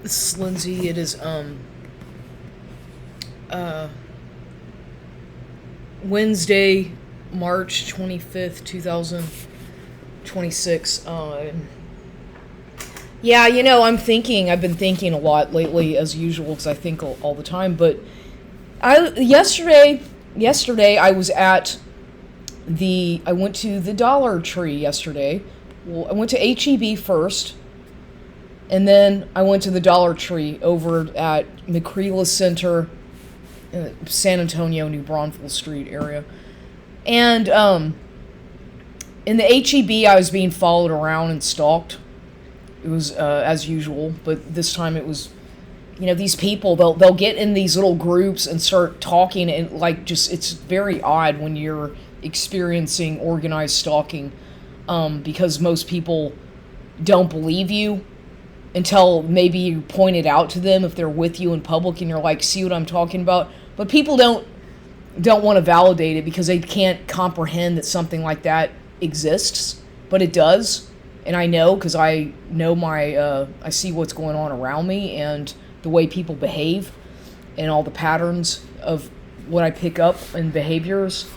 This is Lindsay. It is uh Wednesday, March 25th, 2026. Yeah, I've been thinking a lot lately as usual because I think all the time, but yesterday I was at I went to the Dollar Tree yesterday. Well, I went to HEB first, and then I went to the Dollar Tree over at McCreela Center, San Antonio, New Braunfels Street area. And in the HEB, I was being followed around and stalked. It was as usual, but this time it was, these people, they'll get in these little groups and start talking, and like, just, it's very odd when you're experiencing organized stalking, because most people don't believe you until maybe you point it out to them if they're with you in public and you're like, see what I'm talking about? But people don't want to validate it because they can't comprehend that something like that exists, but it does. And I know, because I know I see what's going on around me and the way people behave and all the patterns of what I pick up and behaviors.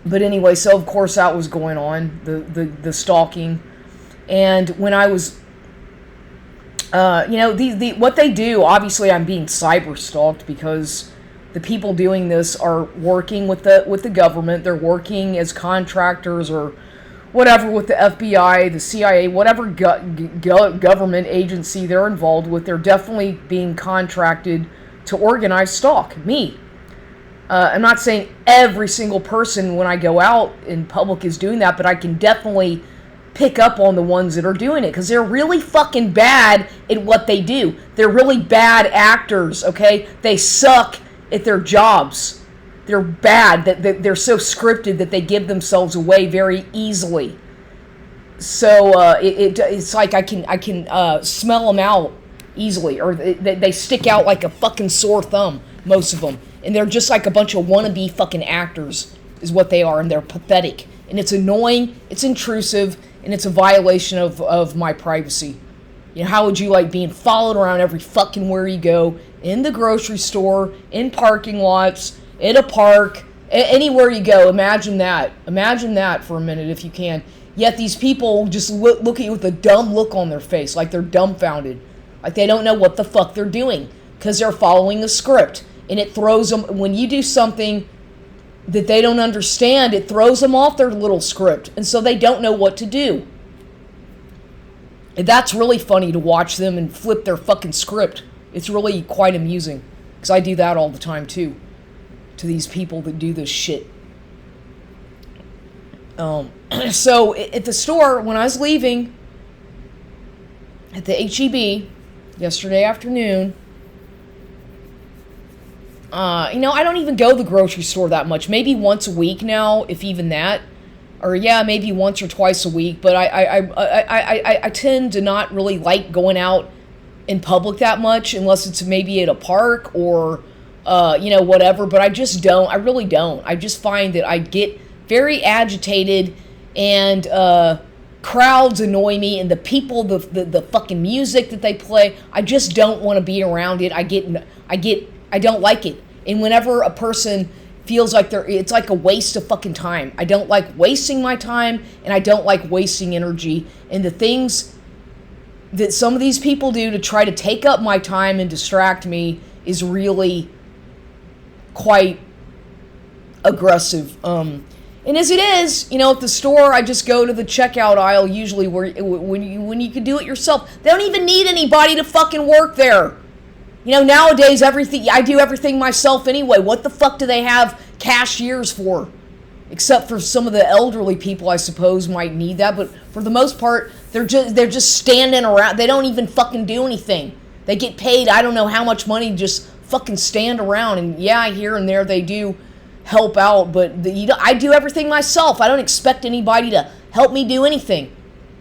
But anyway, so of course that was going on, the stalking. And when I was, what they do, obviously I'm being cyber stalked because the people doing this are working with the government. They're working as contractors or whatever with the FBI, the CIA, whatever government agency they're involved with. They're definitely being contracted to organize stalk me. I'm not saying every single person when I go out in public is doing that, but I can definitely pick up on the ones that are doing it because they're really fucking bad at what they do. They're really bad actors, okay? They suck at their jobs. They're bad. They're so scripted that they give themselves away very easily. So it's like I can smell them out easily, or they stick out like a fucking sore thumb, most of them. And they're just like a bunch of wannabe fucking actors is what they are, and they're pathetic. And it's annoying, it's intrusive, and it's a violation of my privacy. How would you like being followed around every fucking where you go, in the grocery store, in parking lots, in a park, anywhere you go? Imagine that. Imagine that for a minute if you can. Yet these people just look at you with a dumb look on their face, like they're dumbfounded. Like they don't know what the fuck they're doing, because they're following a script. And it throws them, when you do something that they don't understand, it throws them off their little script. And so they don't know what to do. And that's really funny to watch them and flip their fucking script. It's really quite amusing. Because I do that all the time too. To these people that do this shit. So at the store, when I was leaving at the HEB yesterday afternoon, I don't even go to the grocery store that much. Maybe once a week now, if even that. Or yeah, maybe once or twice a week. But I tend to not really like going out in public that much unless it's maybe at a park or whatever. But I just don't. I really don't. I just find that I get very agitated, and crowds annoy me, and the people, the fucking music that they play, I just don't want to be around it. I don't like it. And whenever a person feels like it's like a waste of fucking time. I don't like wasting my time, and I don't like wasting energy. And the things that some of these people do to try to take up my time and distract me is really quite aggressive. And as it is, at the store, I just go to the checkout aisle usually when you can do it yourself. They don't even need anybody to fucking work there. Nowadays, I do everything myself anyway. What the fuck do they have cashiers for? Except for some of the elderly people, I suppose, might need that. But for the most part, they're just standing around. They don't even fucking do anything. They get paid, I don't know how much money, to just fucking stand around. And yeah, here and there they do help out. But I do everything myself. I don't expect anybody to help me do anything.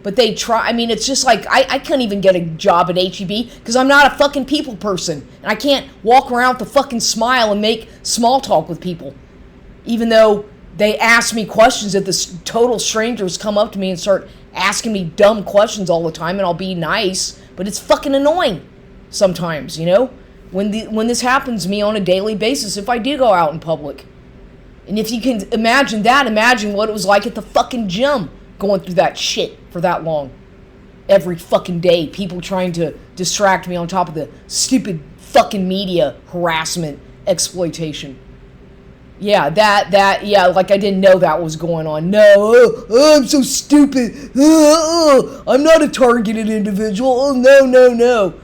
But they try. I mean, it's just like, I couldn't even get a job at HEB because I'm not a fucking people person. And I can't walk around with a fucking smile and make small talk with people. Even though they ask me questions, that total strangers come up to me and start asking me dumb questions all the time, and I'll be nice. But it's fucking annoying sometimes, you know? When this happens to me on a daily basis, if I do go out in public. And if you can imagine that, imagine what it was like at the fucking gym going through that shit for that long. Every fucking day, people trying to distract me on top of the stupid fucking media harassment exploitation. Yeah, yeah, like I didn't know that was going on. No, I'm so stupid. I'm not a targeted individual. Oh, no,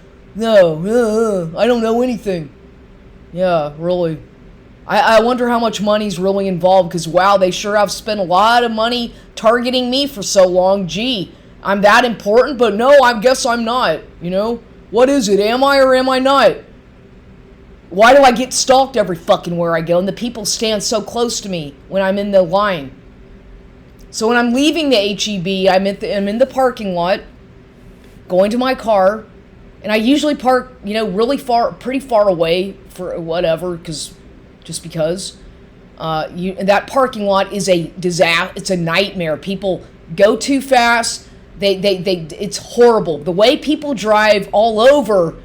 I don't know anything. Yeah, really. I wonder how much money's really involved, because wow, they sure have spent a lot of money targeting me for so long. Gee, I'm that important, but no, I guess I'm not, you know? What is it, am I or am I not? Why do I get stalked every fucking where I go, and the people stand so close to me when I'm in the line? So when I'm leaving the HEB, I'm in the parking lot, going to my car, and I usually park, you know, pretty far away for whatever, just because. That parking lot is a disaster. It's a nightmare. People go too fast. It's horrible. The way people drive all over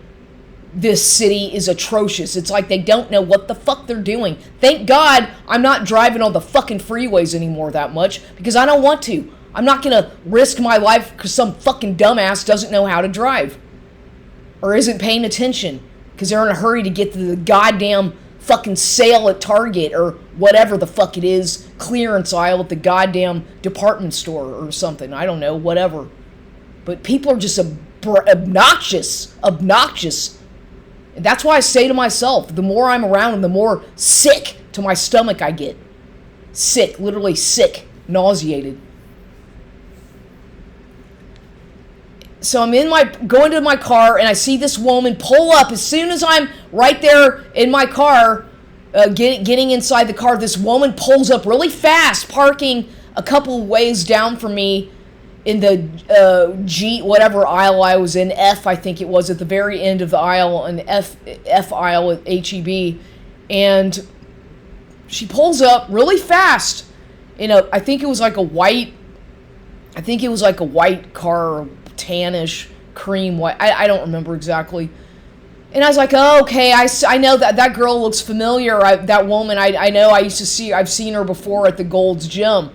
this city is atrocious. It's like they don't know what the fuck they're doing. Thank God I'm not driving on the fucking freeways anymore that much, because I don't want to. I'm not gonna risk my life because some fucking dumbass doesn't know how to drive. Or isn't paying attention because they're in a hurry to get to the goddamn fucking sale at Target or whatever the fuck it is, clearance aisle at the goddamn department store or something. I don't know, whatever. But people are just obnoxious. And that's why I say to myself, the more I'm around them, the more sick to my stomach I get. Sick, literally sick, nauseated. So I'm going to my car, and I see this woman pull up. As soon as I'm right there in my car, getting inside the car, this woman pulls up really fast, parking a couple ways down from me in the G, whatever aisle I was in, F, I think it was, at the very end of the aisle, an F aisle at HEB. And she pulls up really fast I think it was like a white car, tannish, cream white. I don't remember exactly. And I was like, oh, okay, I know that girl looks familiar. That woman, I know, I've seen her before at the Gold's Gym.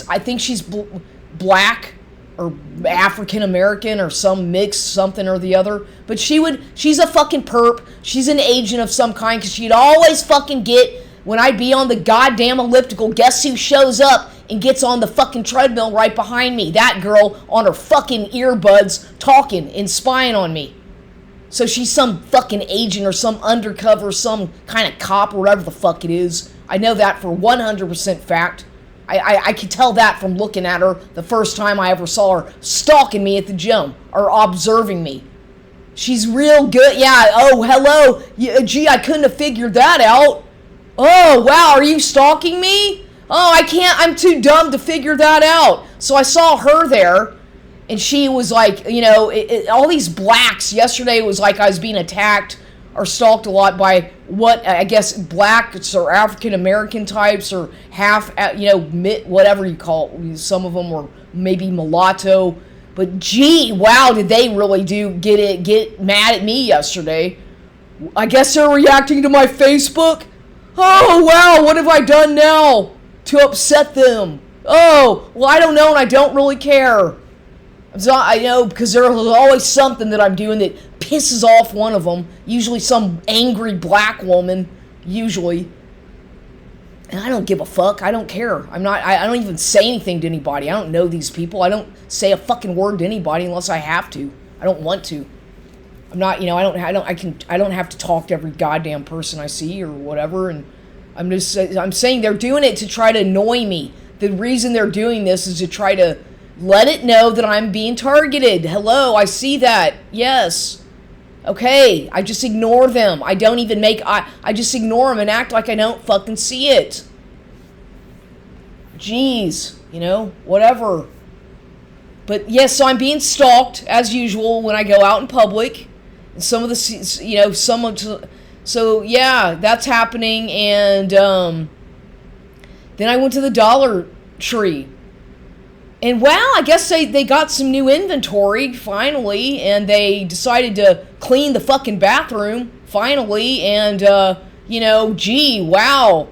I think she's black or African American or some mix, something or the other. But she's a fucking perp. She's an agent of some kind, because she'd always fucking get, when I'd be on the goddamn elliptical, guess who shows up and gets on the fucking treadmill right behind me? That girl on her fucking earbuds talking and spying on me. So she's some fucking agent or some undercover, some kind of cop or whatever the fuck it is. I know that for 100% fact. I could tell that from looking at her the first time I ever saw her stalking me at the gym or observing me. She's real good. Yeah, oh, hello. Gee, I couldn't have figured that out. Oh, wow, are you stalking me? Oh, I can't, I'm too dumb to figure that out. So I saw her there, and she was like, all these blacks. Yesterday it was like I was being attacked or stalked a lot by what, I guess, blacks or African American types or half, whatever you call it. Some of them were maybe mulatto. But gee, wow, did they really get mad at me yesterday. I guess they're reacting to my Facebook. Oh, wow, what have I done now to upset them? Oh, well, I don't know, and I don't really care. I know, because there's always something that I'm doing that pisses off one of them. Usually some angry black woman, usually. And I don't give a fuck. I don't care. I don't even say anything to anybody. I don't know these people. I don't say a fucking word to anybody unless I have to. I don't want to. I'm not, I don't have to talk to every goddamn person I see or whatever. And I'm saying they're doing it to try to annoy me. The reason they're doing this is to try to let it know that I'm being targeted. Hello, I see that. Yes. Okay, I just ignore them. I don't even I just ignore them and act like I don't fucking see it. Jeez, whatever. But yes, so I'm being stalked as usual when I go out in public. And so yeah, that's happening. And then I went to the Dollar Tree. And well, I guess they got some new inventory finally, and they decided to clean the fucking bathroom finally, and gee, wow.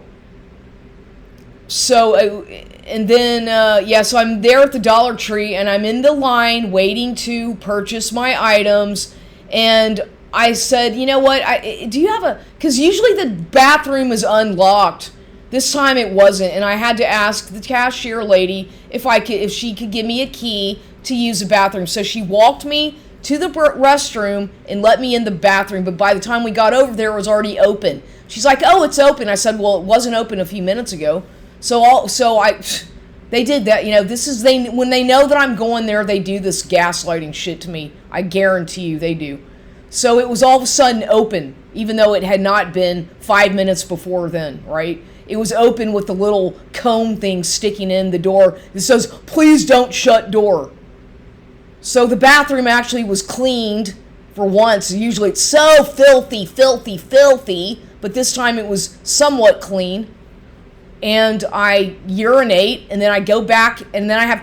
So, and then, so I'm there at the Dollar Tree, and I'm in the line waiting to purchase my items, and I said, you know what, do you have because usually the bathroom is unlocked. This time it wasn't, and I had to ask the cashier lady if she could give me a key to use the bathroom. So she walked me to the restroom and let me in the bathroom, but by the time we got over there, it was already open. She's like, oh, it's open. I said, well, it wasn't open a few minutes ago. They did that, when they know that I'm going there, they do this gaslighting shit to me. I guarantee you they do. So it was all of a sudden open, even though it had not been 5 minutes before then, right? It was open with the little cone thing sticking in the door. It says, please don't shut door. So the bathroom actually was cleaned for once. Usually it's so filthy, but this time it was somewhat clean. And I urinate, and then I go back, and then I have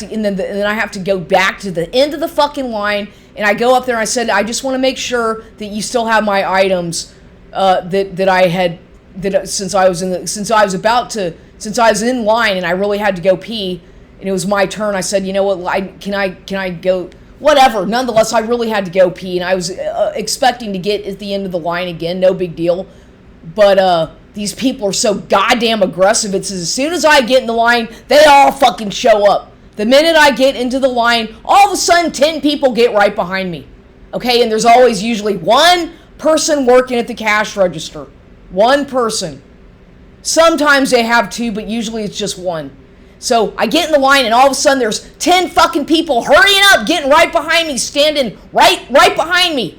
to go back to the end of the fucking line, and I go up there and I said, I just want to make sure that you still have my items since I was in line and I really had to go pee, and it was my turn. I said, you know what, can I go, whatever. Nonetheless, I really had to go pee, and I was expecting to get at the end of the line again, no big deal. But these people are so goddamn aggressive. It's as soon as I get in the line, they all fucking show up. The minute I get into the line, all of a sudden 10 people get right behind me. Okay, and there's always usually one person working at the cash register. One person. Sometimes they have two, but usually it's just one. So I get in the line, and all of a sudden there's 10 fucking people hurrying up, getting right behind me, standing right behind me.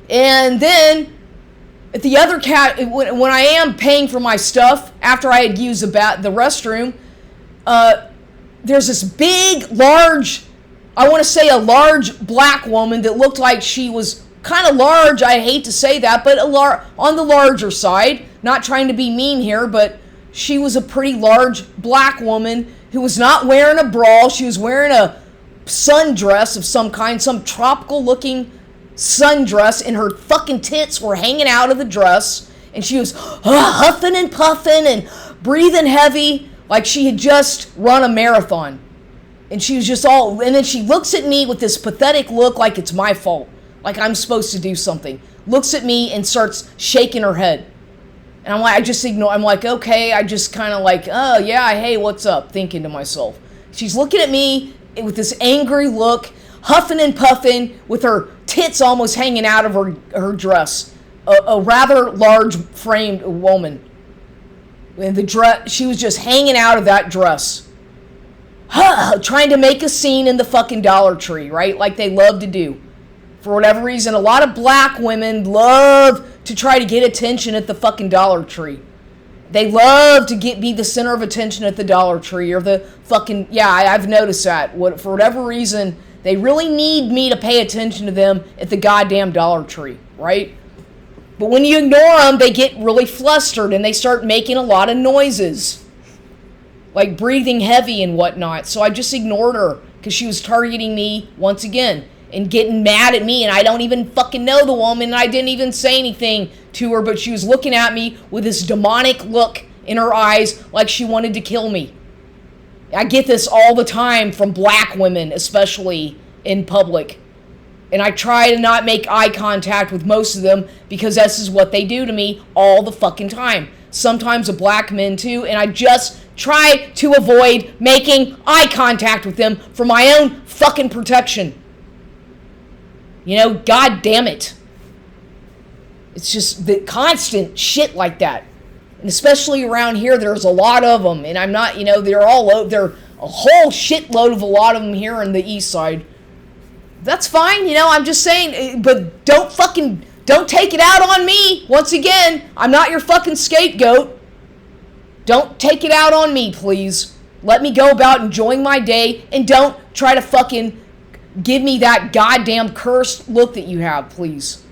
And then at the other when I am paying for my stuff after I had used the restroom, there's this big, large, I want to say a large black woman that looked like she was kind of large. I hate to say that, but on the larger side. Not trying to be mean here, but she was a pretty large black woman who was not wearing a bra. She was wearing a sundress of some kind, some tropical looking sundress, and her fucking tits were hanging out of the dress, and she was huffing and puffing and breathing heavy like she had just run a marathon. And she was just and then she looks at me with this pathetic look like it's my fault, like I'm supposed to do something. Looks at me and starts shaking her head. And I'm like, I just ignore. I'm like, okay. I just kind of like, oh yeah, hey, what's up? Thinking to myself. She's looking at me with this angry look, huffing and puffing, with her tits almost hanging out of her dress. A rather large framed woman. And the dress, she was just hanging out of that dress. Trying to make a scene in the fucking Dollar Tree, right? Like they love to do. For whatever reason, a lot of black women love to try to get attention at the fucking Dollar Tree. They love to be the center of attention at the Dollar Tree, or the fucking, yeah, I've noticed that. For whatever reason, they really need me to pay attention to them at the goddamn Dollar Tree, right? But when you ignore them, they get really flustered and they start making a lot of noises. Like breathing heavy and whatnot. So I just ignored her because she was targeting me once again and getting mad at me, and I don't even fucking know the woman, and I didn't even say anything to her, but she was looking at me with this demonic look in her eyes like she wanted to kill me. I get this all the time from black women, especially in public. And I try to not make eye contact with most of them because this is what they do to me all the fucking time. Sometimes the black men too, and I just try to avoid making eye contact with them for my own fucking protection. God damn it. It's just the constant shit like that. And especially around here, there's a lot of them. And I'm not, they're a whole shitload of a lot of them here on the east side. That's fine, I'm just saying, but don't take it out on me. Once again, I'm not your fucking scapegoat. Don't take it out on me, please. Let me go about enjoying my day, and don't try to fucking give me that goddamn cursed look that you have, please.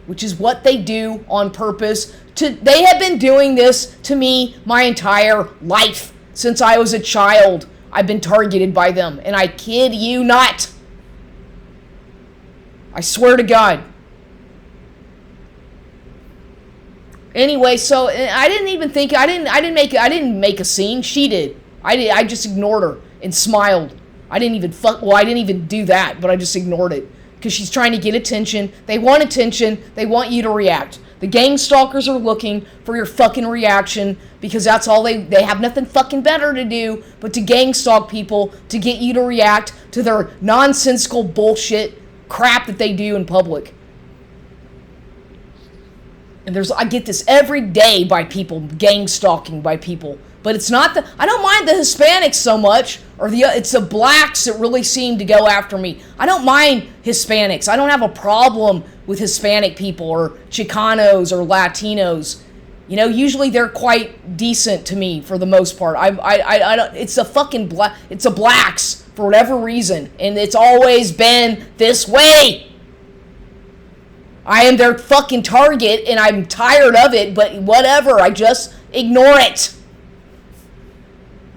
Which is what they do on purpose. They have been doing this to me my entire life, since I was a child. I've been targeted by them, and I kid you not. I swear to God. Anyway, so I didn't even think I didn't make a scene. She did. I just ignored her and smiled. I didn't even do that, but I just ignored it because she's trying to get attention. They want attention. They want you to react. The gang stalkers are looking for your fucking reaction because that's all they have nothing fucking better to do but to gang stalk people to get you to react to their nonsensical bullshit crap that they do in public. And I get this every day by people, gang stalking by people. But it's not I don't mind the Hispanics so much, or it's the blacks that really seem to go after me. I don't mind Hispanics. I don't have a problem with Hispanic people or Chicanos or Latinos. You know, usually they're quite decent to me for the most part. I don't. It's the blacks for whatever reason, and it's always been this way. I am their fucking target, and I'm tired of it, but whatever, I just ignore it.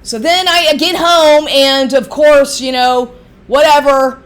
So then I get home, and of course, you know, whatever,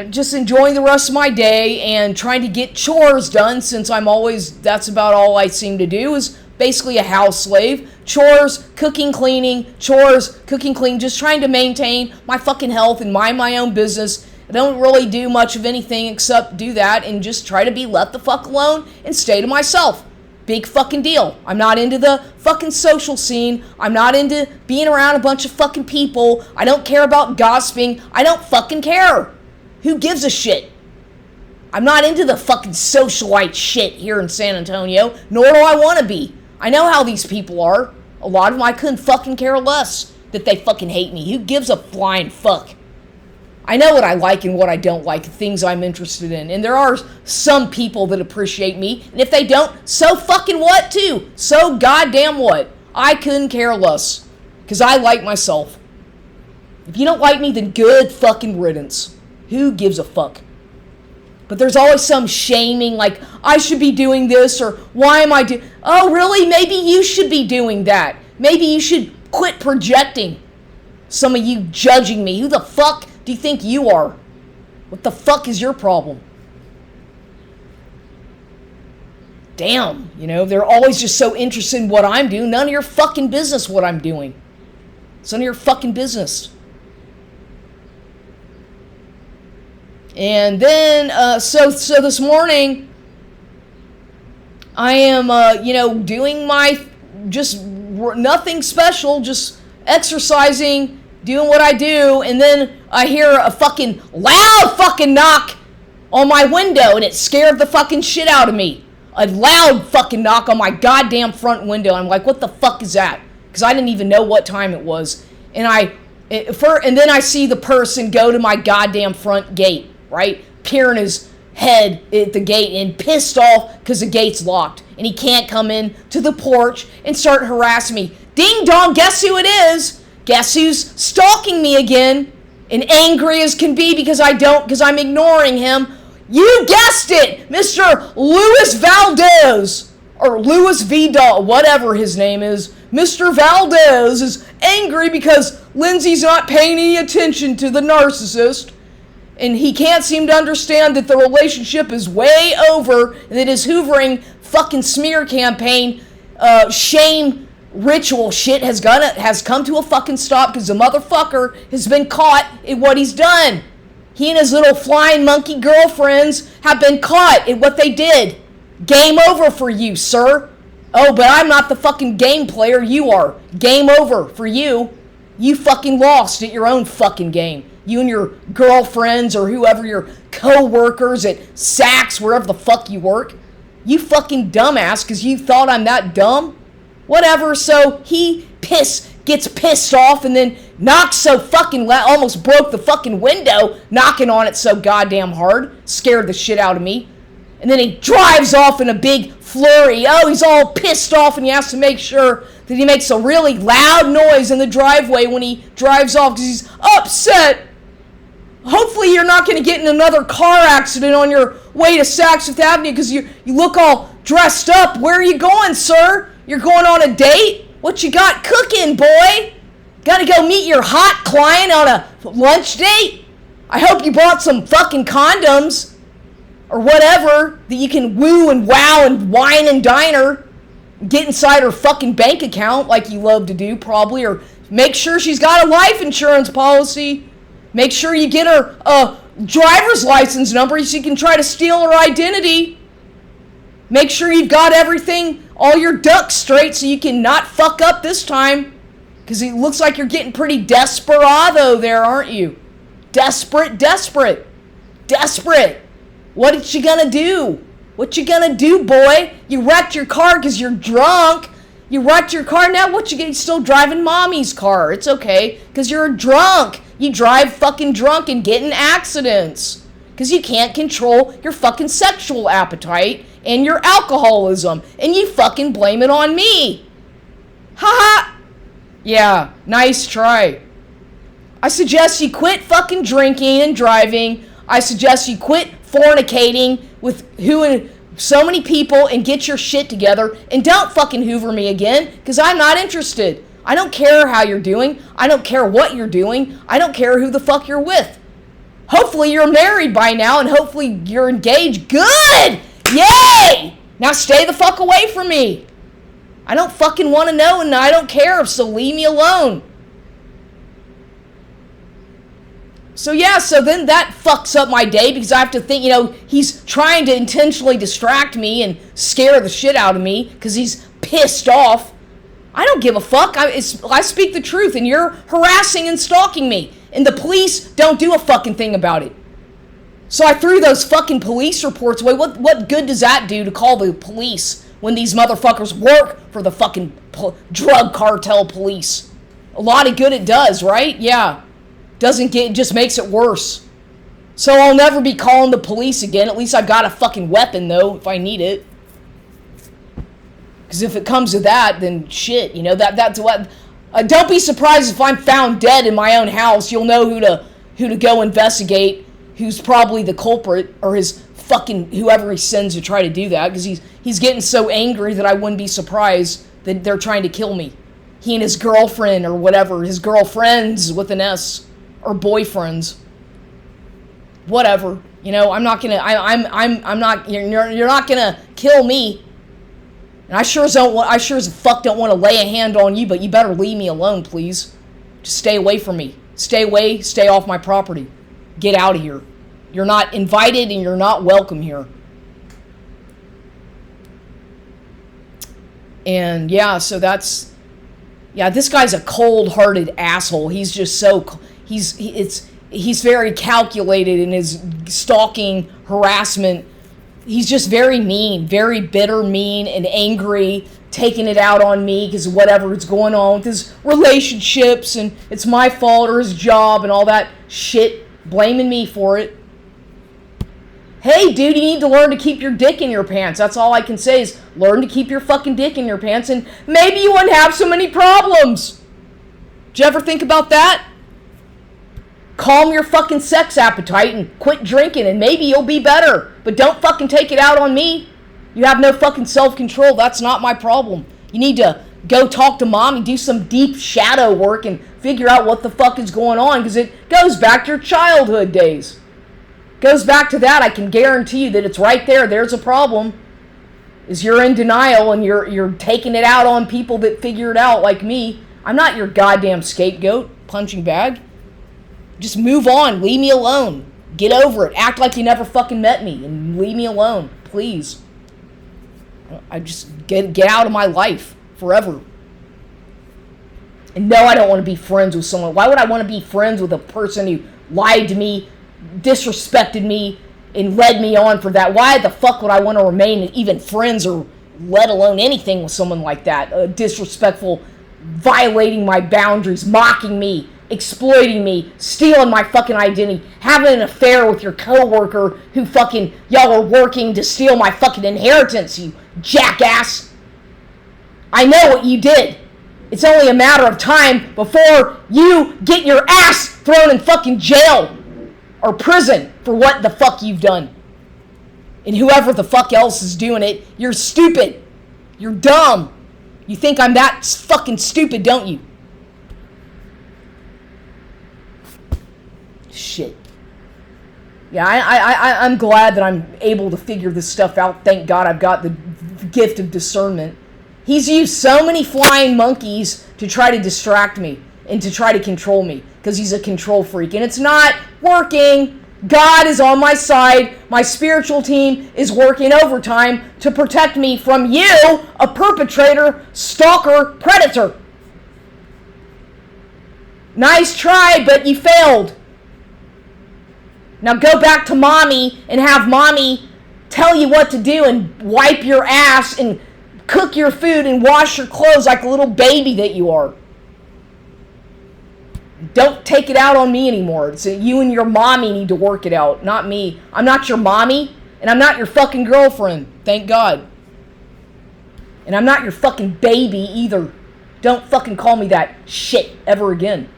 just enjoying the rest of my day and trying to get chores done, since that's about all I seem to do, is basically a house slave. Chores, cooking, cleaning, just trying to maintain my fucking health and mind my own business. I don't really do much of anything except do that and just try to be left the fuck alone and stay to myself. Big fucking deal. I'm not into the fucking social scene. I'm not into being around a bunch of fucking people. I don't care about gossiping. I don't fucking care. Who gives a shit? I'm not into the fucking socialite shit here in San Antonio, nor do I want to be. I know how these people are. A lot of them I couldn't fucking care less that they fucking hate me. Who gives a flying fuck? I know what I like and what I don't like, things I'm interested in. And there are some people that appreciate me. And if they don't, so fucking what too? So goddamn what? I couldn't care less. Because I like myself. If you don't like me, then good fucking riddance. Who gives a fuck? But there's always some shaming, like, I should be doing this, or why am I doing... Oh, really? Maybe you should be doing that. Maybe you should quit projecting. Some of you judging me. Who the fuck do you think you are? What the fuck is your problem? Damn, you know, they're always just so interested in what I'm doing. None of your fucking business what I'm doing. It's none of your fucking business. And then, so this morning, I am, doing my, just nothing special, just exercising, doing what I do, and then I hear a fucking loud fucking knock on my window, and it scared the fucking shit out of me. A loud fucking knock on my goddamn front window. I'm like, what the fuck is that? Because I didn't even know what time it was. And then I see the person go to my goddamn front gate, right? Peering his head at the gate and pissed off because the gate's locked. And he can't come in to the porch and start harassing me. Ding dong, guess who it is? Guess who's stalking me again? And angry as can be because I'm ignoring him. You guessed it! Mr. Luis Valdez! Or Luis Vidal, whatever his name is. Mr. Valdez is angry because Lindsay's not paying any attention to the narcissist. And he can't seem to understand that the relationship is way over. And that his hoovering fucking smear campaign, shame ritual shit has come to a fucking stop because the motherfucker has been caught in what he's done. He and his little flying monkey girlfriends have been caught in what they did. Game over for you, sir. Oh, but I'm not the fucking game player. You are. Game over for you. You fucking lost at your own fucking game. You and your girlfriends or whoever, your co-workers at Saks, wherever the fuck you work. You fucking dumbass because you thought I'm that dumb. Whatever, so he gets pissed off and then knocks so fucking loud, almost broke the fucking window, knocking on it so goddamn hard, scared the shit out of me. And then he drives off in a big flurry. Oh, he's all pissed off and he has to make sure that he makes a really loud noise in the driveway when he drives off because he's upset. Hopefully you're not going to get in another car accident on your way to Saks Fifth Avenue because you look all dressed up. Where are you going, sir? You're going on a date? What you got cooking, boy? Gotta go meet your hot client on a lunch date? I hope you brought some fucking condoms. Or whatever that you can woo and wow and wine and dine her. Get inside her fucking bank account like you love to do probably. Or make sure she's got a life insurance policy. Make sure you get her a driver's license number so you can try to steal her identity. Make sure you've got everything, all your ducks straight so you can not fuck up this time. Because it looks like you're getting pretty desperado there, aren't you? Desperate. What you gonna do? What you gonna do, boy? You wrecked your car because you're drunk. You wrecked your car, now what you still driving mommy's car. It's okay, because you're drunk. You drive fucking drunk and get in accidents. Because you can't control your fucking sexual appetite and your alcoholism. And you fucking blame it on me. Ha. Yeah, nice try. I suggest you quit fucking drinking and driving. I suggest you quit fornicating with so many people and get your shit together. And don't fucking hoover me again, because I'm not interested. I don't care how you're doing. I don't care what you're doing. I don't care who the fuck you're with. Hopefully you're married by now, and hopefully you're engaged. Good! Yay! Now stay the fuck away from me. I don't fucking want to know, and I don't care, so leave me alone. So yeah, so then that fucks up my day, because I have to think, he's trying to intentionally distract me and scare the shit out of me, because he's pissed off. I don't give a fuck. I speak the truth, and you're harassing and stalking me. And the police don't do a fucking thing about it. So I threw those fucking police reports away. What good does that do to call the police when these motherfuckers work for the fucking drug cartel police? A lot of good it does, right? Yeah. Just makes it worse. So I'll never be calling the police again. At least I've got a fucking weapon, though, if I need it. Because if it comes to that, then shit, that's what... don't be surprised if I'm found dead in my own house. You'll know who to go investigate, who's probably the culprit, or his fucking whoever he sends to try to do that, because he's getting so angry that I wouldn't be surprised that they're trying to kill me. He and his girlfriend, or whatever, his girlfriends with an S, or boyfriends. Whatever. I'm not gonna, I'm not, you're not gonna kill me. And I sure as fuck don't want to lay a hand on you, but you better leave me alone, please. Just stay away from me. Stay off my property. Get out of here. You're not invited and you're not welcome here. And yeah, so this guy's a cold-hearted asshole. He's just he's very calculated in his stalking, harassment. He's just very mean, very bitter, mean, and angry, taking it out on me because whatever is going on with his relationships, and it's my fault, or his job, and all that shit, blaming me for it. Hey, dude, you need to learn to keep your dick in your pants. That's all I can say is learn to keep your fucking dick in your pants, and maybe you wouldn't have so many problems. Did you ever think about that? Calm your fucking sex appetite and quit drinking, and maybe you'll be better. But don't fucking take it out on me. You have no fucking self-control. That's not my problem. You need to go talk to mom and do some deep shadow work and figure out what the fuck is going on, because it goes back to your childhood days. Goes back to that. I can guarantee you that it's right there. There's a problem. Is you're in denial and you're taking it out on people that figure it out like me. I'm not your goddamn scapegoat, punching bag. Just move on. Leave me alone. Get over it. Act like you never fucking met me and leave me alone, please. I just get out of my life forever. And no, I don't want to be friends with someone. Why would I want to be friends with a person who lied to me, disrespected me, and led me on for that? Why the fuck would I want to remain even friends, or let alone anything with someone like that? Disrespectful, violating my boundaries, mocking me, exploiting me, stealing my fucking identity, having an affair with your coworker who fucking, y'all are working to steal my fucking inheritance, you jackass. I know what you did. It's only a matter of time before you get your ass thrown in fucking jail or prison for what the fuck you've done. And whoever the fuck else is doing it, you're stupid. You're dumb. You think I'm that fucking stupid, don't you? Shit. Yeah, I'm glad that I'm able to figure this stuff out. Thank God I've got the gift of discernment. He's used so many flying monkeys to try to distract me and to try to control me because he's a control freak. And it's not working. God is on my side. My spiritual team is working overtime to protect me from you, a perpetrator, stalker, predator. Nice try, but you failed. Now go back to mommy and have mommy tell you what to do and wipe your ass and cook your food and wash your clothes like a little baby that you are. Don't take it out on me anymore. It's you and your mommy need to work it out, not me. I'm not your mommy, and I'm not your fucking girlfriend, thank God. And I'm not your fucking baby either. Don't fucking call me that shit ever again.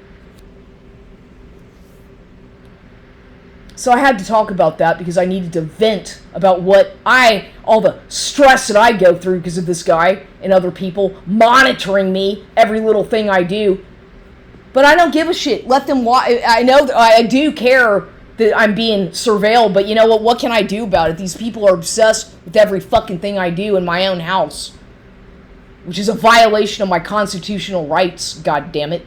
So I had to talk about that because I needed to vent about all the stress that I go through because of this guy and other people monitoring me, every little thing I do. But I don't give a shit. Let them watch. I know that I do care that I'm being surveilled, but you know what? What can I do about it? These people are obsessed with every fucking thing I do in my own house, which is a violation of my constitutional rights, god damn it.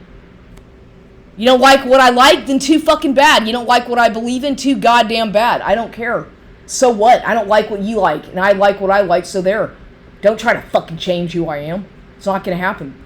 You don't like what I like? Then too fucking bad. You don't like what I believe in? Too goddamn bad. I don't care. So what? I don't like what you like, and I like what I like, so there. Don't try to fucking change who I am. It's not gonna happen.